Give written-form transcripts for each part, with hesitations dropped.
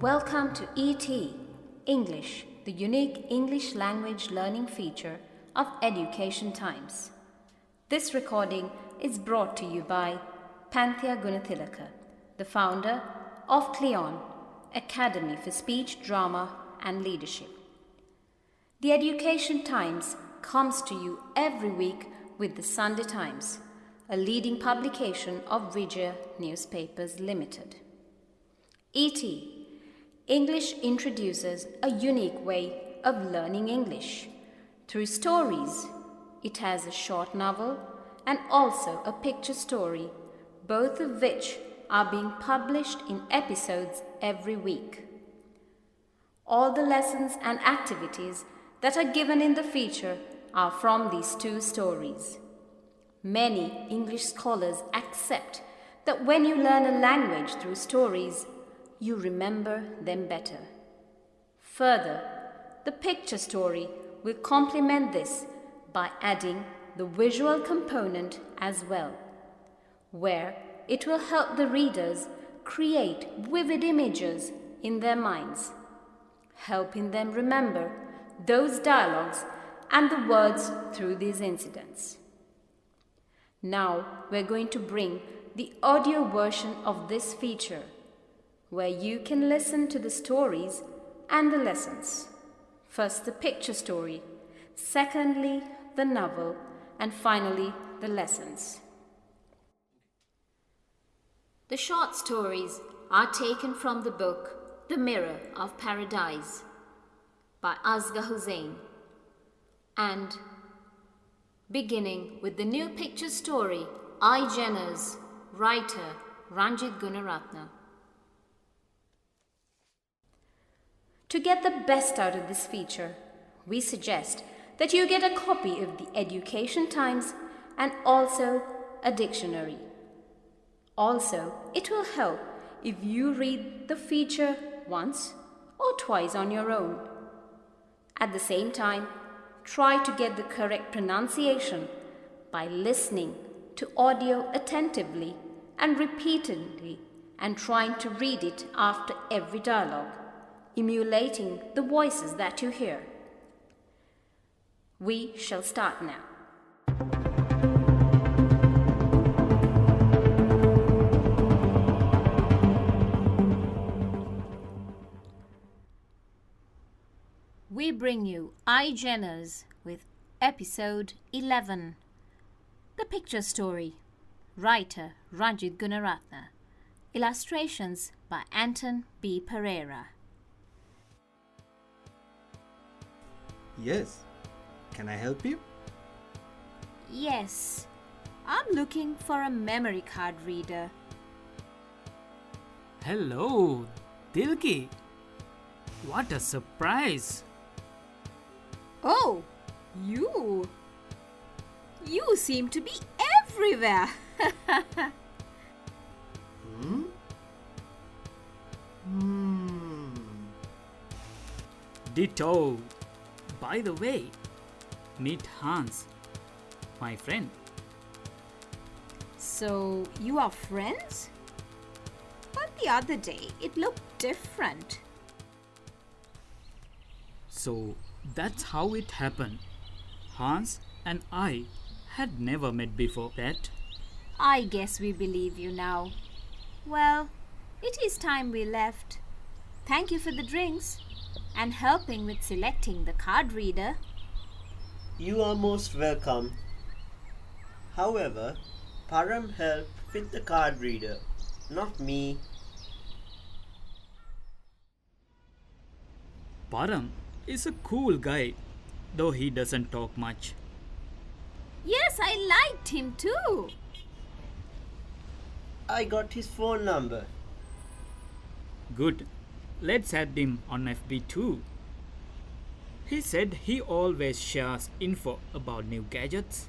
Welcome to ET English, the unique English language learning feature of Education Times. This recording is brought to you by Panthea Gunathilaka, the founder of Cleon, Academy for Speech, Drama and Leadership. The Education Times comes to you every week with the Sunday Times, a leading publication of Vijaya Newspapers Limited. ET English introduces a unique way of learning English through stories. It has a short novel and also a picture story, both of which are being published in episodes every week. All the lessons and activities that are given in the feature are from these two stories. Many English scholars accept that when you learn a language through stories, you remember them better. Further, the picture story will complement this by adding the visual component as well, where it will help the readers create vivid images in their minds, helping them remember those dialogues and the words through these incidents. Now we're going to bring the audio version of this feature, where you can listen to the stories and the lessons. First the picture story, secondly the novel, and finally the lessons. The short stories are taken from the book The Mirror of Paradise by Asghar Hussain, and beginning with the new picture story I, Jenners, writer Ranjit Gunaratna. To get the best out of this feature, we suggest that you get a copy of the Education Times and also a dictionary. Also, it will help if you read the feature once or twice on your own. At the same time, try to get the correct pronunciation by listening to audio attentively and repeatedly and trying to read it after every dialogue, emulating the voices that you hear. We shall start now. We bring you I, Jenners with episode 11, The Picture Story, writer Ranjit Gunaratna, illustrations by Anton B. Pereira. Yes. Can I help you? Yes, I'm looking for a memory card reader. Hello, Dilki. What a surprise. Oh, you seem to be everywhere. Ditto. By the way, meet Hans, my friend. So, you are friends? But the other day, it looked different. So that's how it happened. Hans and I had never met before that. I guess we believe you now. Well, it is time we left. Thank you for the drinks and helping with selecting the card reader. You are most welcome. However, Param helped with the card reader, not me. Param is a cool guy, though he doesn't talk much. Yes, I liked him too. I got his phone number. Good. Let's add him on FB too. He said he always shares info about new gadgets.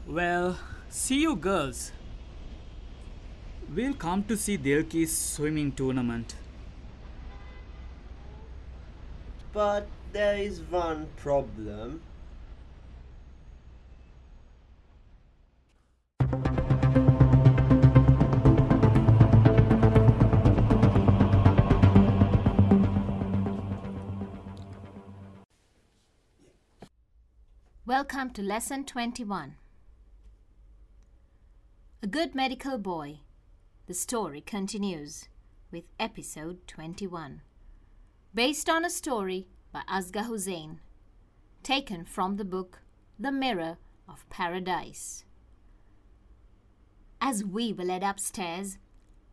Well, see you girls. We'll come to see Dilki's swimming tournament. But there is one problem. Welcome to Lesson 21. A Good Medical Boy. The story continues with Episode 21. Based on a story by Asghar Hussain. Taken from the book The Mirror of Paradise. As we were led upstairs,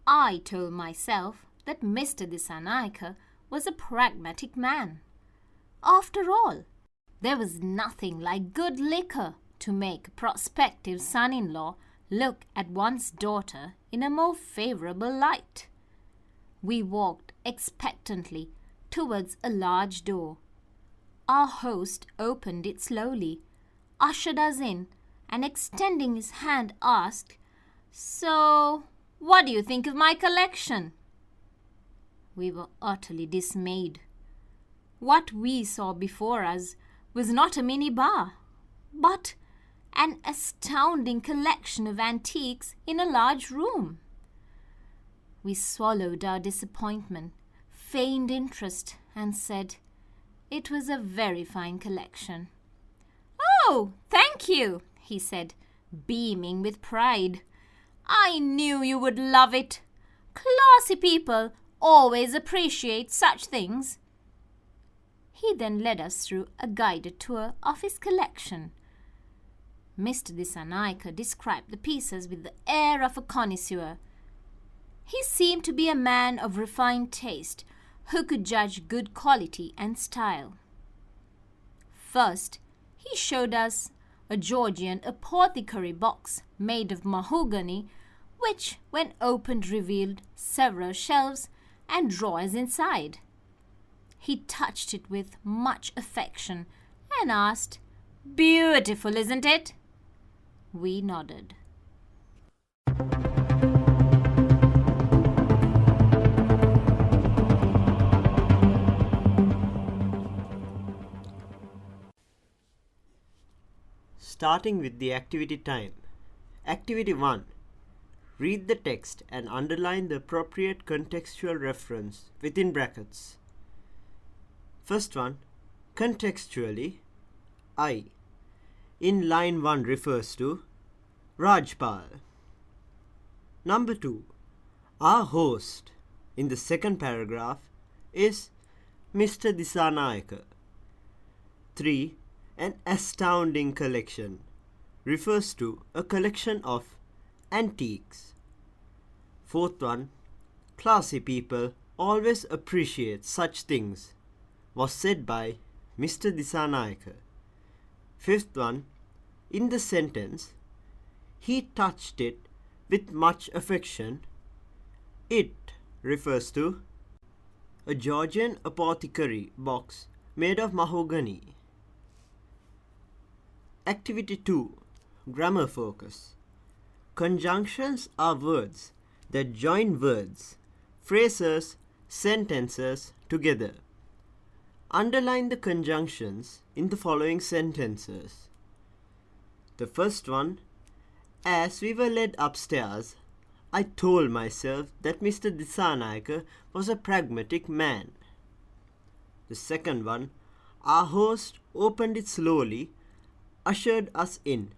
I told myself that Mr. Dissanayake was a pragmatic man. After all, there was nothing like good liquor to make a prospective son-in-law look at one's daughter in a more favourable light. We walked expectantly towards a large door. Our host opened it slowly, ushered us in, and extending his hand asked, "So, what do you think of my collection?" We were utterly dismayed. What we saw before us was not a mini bar, but an astounding collection of antiques in a large room. We swallowed our disappointment, feigned interest, and said it was a very fine collection. "Oh, thank you," he said, beaming with pride. "I knew you would love it. Classy people always appreciate such things." He then led us through a guided tour of his collection. Mr. Dissanayake described the pieces with the air of a connoisseur. He seemed to be a man of refined taste who could judge good quality and style. First, he showed us a Georgian apothecary box made of mahogany, which, when opened, revealed several shelves and drawers inside. He touched it with much affection and asked, "Beautiful, isn't it?" We nodded. Starting with the activity time. Activity 1. Read the text and underline the appropriate contextual reference within brackets. First one, contextually, I in line 1 refers to Rajpal. Number 2, our host in the second paragraph is Mr. Dissanayake. 3, an astounding collection refers to a collection of antiques. Fourth one, classy people always appreciate such things, was said by Mr. Dissanayake. Fifth one, in the sentence, he touched it with much affection. It refers to a Georgian apothecary box made of mahogany. Activity 2. Grammar focus. Conjunctions are words that join words, phrases, sentences together. Underline the conjunctions in the following sentences. The first one, as we were led upstairs, I told myself that Mr. Dissanayake was a pragmatic man. The second one, our host opened it slowly, ushered us in,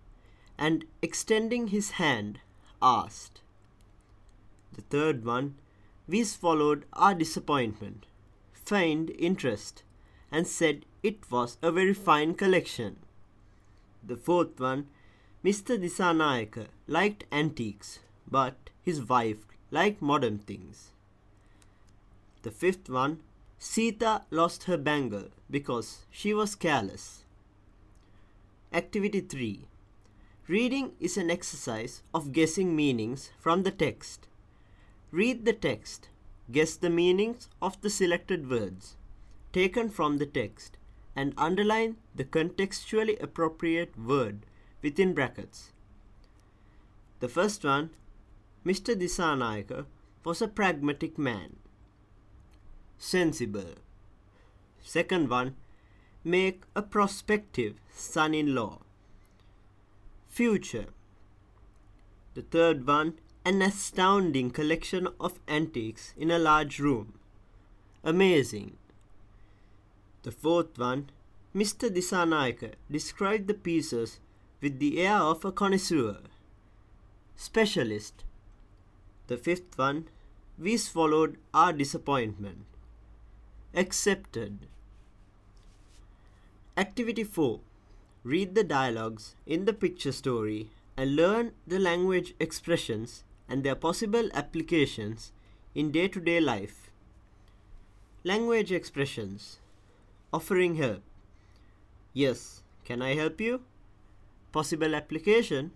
and extending his hand, asked. The third one, we swallowed our disappointment, feigned interest, and said it was a very fine collection. The fourth one, Mr. Dissanayake liked antiques, but his wife liked modern things. The fifth one, Sita lost her bangle because she was careless. Activity 3. Reading is an exercise of guessing meanings from the text. Read the text. Guess the meanings of the selected words taken from the text and underline the contextually appropriate word within brackets. The first one, Mr. Dissanayake was a pragmatic man. Sensible. Second one, make a prospective son-in-law. Future. The third one, an astounding collection of antiques in a large room. Amazing. The fourth one, Mr. Disanayake described the pieces with the air of a connoisseur. Specialist. The fifth one, we swallowed our disappointment. Accepted. Activity 4. Read the dialogues in the picture story and learn the language expressions and their possible applications in day-to-day life. Language expressions. Offering help. Yes, can I help you? Possible application.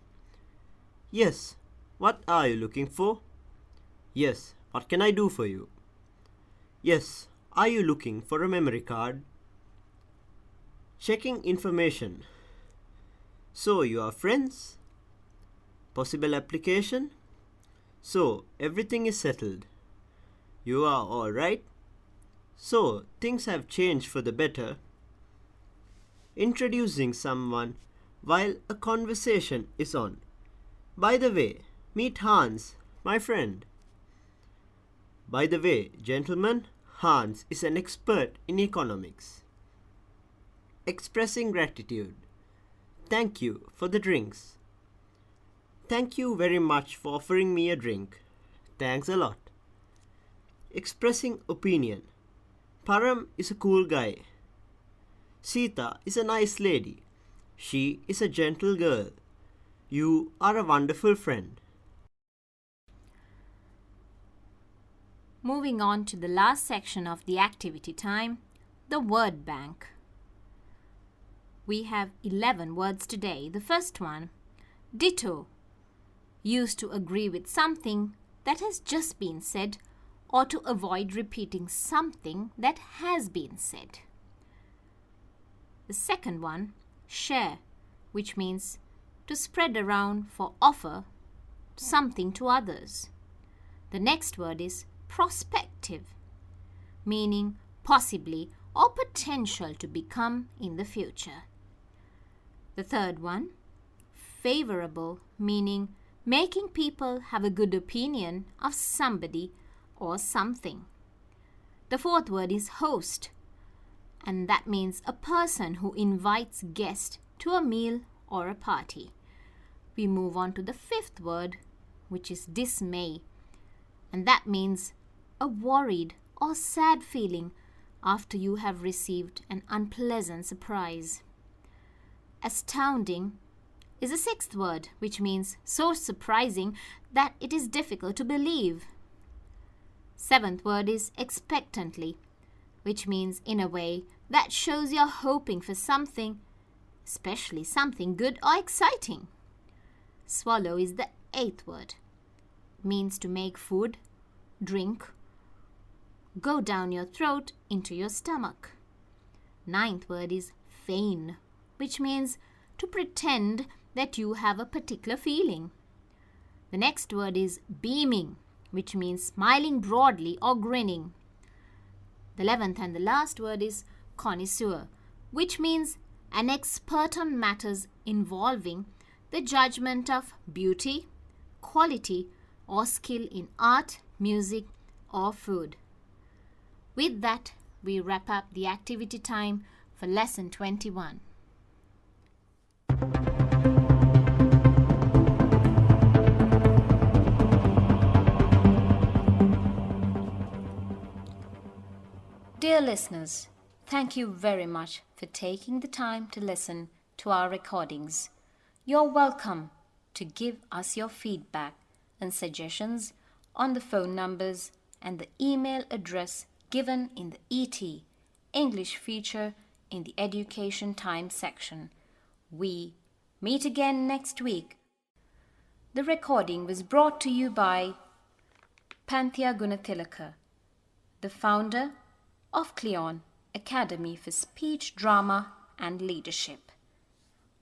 Yes, what are you looking for? Yes, what can I do for you? Yes, are you looking for a memory card? Checking information. So you are friends? Possible application. So everything is settled. You are all right? So things have changed for the better. Introducing someone while a conversation is on. By the way, meet Hans, my friend. By the way, gentlemen, Hans is an expert in economics. Expressing gratitude. Thank you for the drinks. Thank you very much for offering me a drink. Thanks a lot. Expressing opinion. Param is a cool guy. Sita is a nice lady. She is a gentle girl. You are a wonderful friend. Moving on to the last section of the activity time, the word bank. We have 11 words today. The first one, ditto, used to agree with something that has just been said or to avoid repeating something that has been said. The second one, share, which means to spread around for offer something to others. The next word is prospective, meaning possibly or potential to become in the future. The third one, favorable, meaning making people have a good opinion of somebody or something. The fourth word is host, and that means a person who invites guests to a meal or a party. We move on to the fifth word, which is dismay, and that means a worried or sad feeling after you have received an unpleasant surprise. Astounding is the sixth word, which means so surprising that it is difficult to believe. Seventh word is expectantly, which means in a way that shows you're hoping for something, especially something good or exciting. Swallow is the eighth word. It means to make food, drink, go down your throat into your stomach. Ninth word is feign, which means to pretend that you have a particular feeling. The next word is beaming, which means smiling broadly or grinning. The 11th and the last word is connoisseur, which means an expert on matters involving the judgment of beauty, quality, or skill in art, music, or food. With that, we wrap up the activity time for lesson 21. Dear listeners, thank you very much for taking the time to listen to our recordings. You're welcome to give us your feedback and suggestions on the phone numbers and the email address given in the ET English feature in the Education Time section. We meet again next week. The recording was brought to you by Panthea Gunathilaka, the founder of Cleon Academy for Speech, Drama and Leadership.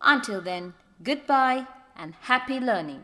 Until then, goodbye and happy learning.